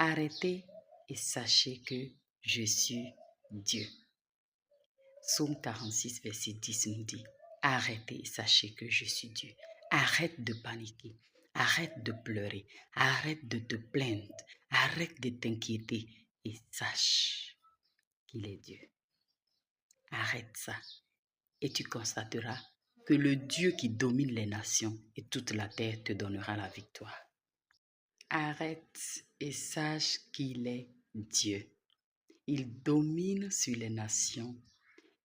Arrêtez et sachez que je suis Dieu. Psaume 46, verset 10 nous dit, arrêtez et sachez que je suis Dieu. Arrête de paniquer, arrête de pleurer, arrête de te plaindre, arrête de t'inquiéter et sache qu'il est Dieu. Arrête ça et tu constateras que le Dieu qui domine les nations et toute la terre te donnera la victoire. Arrête et sache qu'il est Dieu. Il domine sur les nations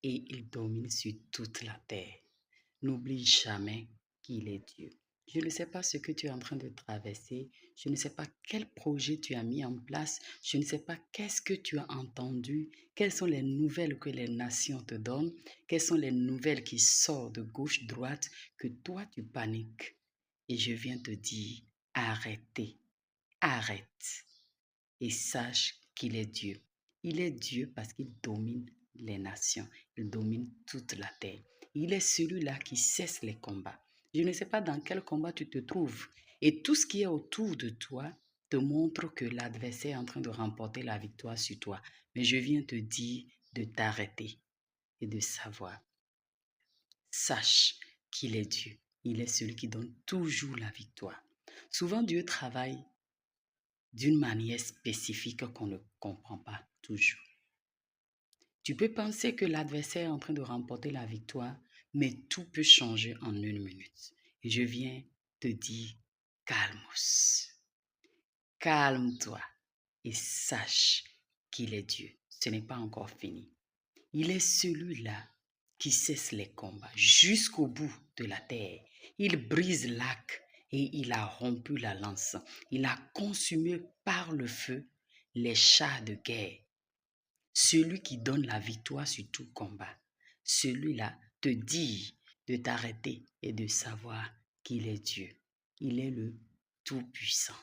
et il domine sur toute la terre. N'oublie jamais qu'il est Dieu. Je ne sais pas ce que tu es en train de traverser. Je ne sais pas quel projet tu as mis en place. Je ne sais pas qu'est-ce que tu as entendu. Quelles sont les nouvelles que les nations te donnent. Quelles sont les nouvelles qui sortent de gauche, droite, que toi tu paniques. Et je viens te dire, arrêtez, arrête et sache qu'il est Dieu. Il est Dieu parce qu'il domine les nations. Il domine toute la terre. Il est celui-là qui cesse les combats. Je ne sais pas dans quel combat tu te trouves. Et tout ce qui est autour de toi te montre que l'adversaire est en train de remporter la victoire sur toi. Mais je viens te dire de t'arrêter et de savoir. Sache qu'il est Dieu. Il est celui qui donne toujours la victoire. Souvent, Dieu travaille d'une manière spécifique qu'on ne comprend pas toujours. Tu peux penser que l'adversaire est en train de remporter la victoire, mais tout peut changer en 1 minute. Et je viens te dire, calmos, calme-toi et sache qu'il est Dieu. Ce n'est pas encore fini. Il est celui-là qui cesse les combats jusqu'au bout de la terre. Il brise l'arc et il a rompu la lance. Il a consumé par le feu les chars de guerre. Celui qui donne la victoire sur tout combat, celui-là te dit de t'arrêter et de savoir qu'il est Dieu. Il est le Tout-Puissant.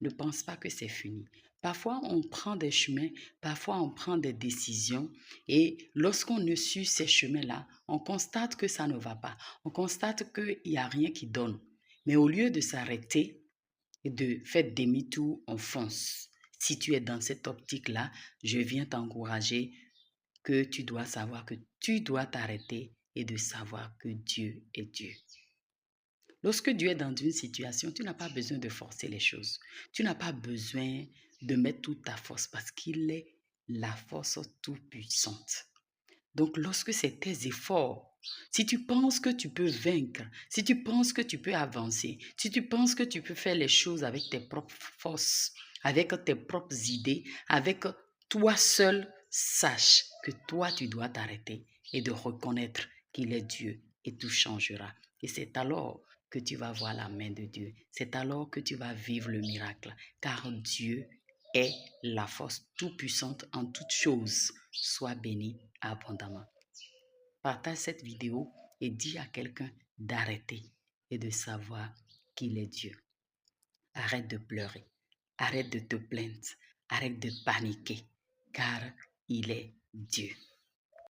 Ne pense pas que c'est fini. Parfois, on prend des chemins, parfois on prend des décisions et lorsqu'on ne suit ces chemins-là, on constate que ça ne va pas. On constate qu'il n'y a rien qui donne. Mais au lieu de s'arrêter et de faire demi-tour, on fonce. Si tu es dans cette optique-là, je viens t'encourager que tu dois savoir que tu dois t'arrêter et de savoir que Dieu est Dieu. Lorsque Dieu est dans une situation, tu n'as pas besoin de forcer les choses. Tu n'as pas besoin de mettre toute ta force parce qu'il est la force tout-puissante. Donc, lorsque c'est tes efforts, si tu penses que tu peux vaincre, si tu penses que tu peux avancer, si tu penses que tu peux faire les choses avec tes propres forces, avec tes propres idées, avec toi seul, sache que toi, tu dois t'arrêter et de reconnaître qu'il est Dieu et tout changera. Et c'est alors que tu vas voir la main de Dieu. C'est alors que tu vas vivre le miracle, car Dieu est la force tout-puissante en toutes choses. Sois béni abondamment. Partage cette vidéo et dis à quelqu'un d'arrêter et de savoir qu'il est Dieu. Arrête de pleurer, arrête de te plaindre, arrête de paniquer, car il est Dieu.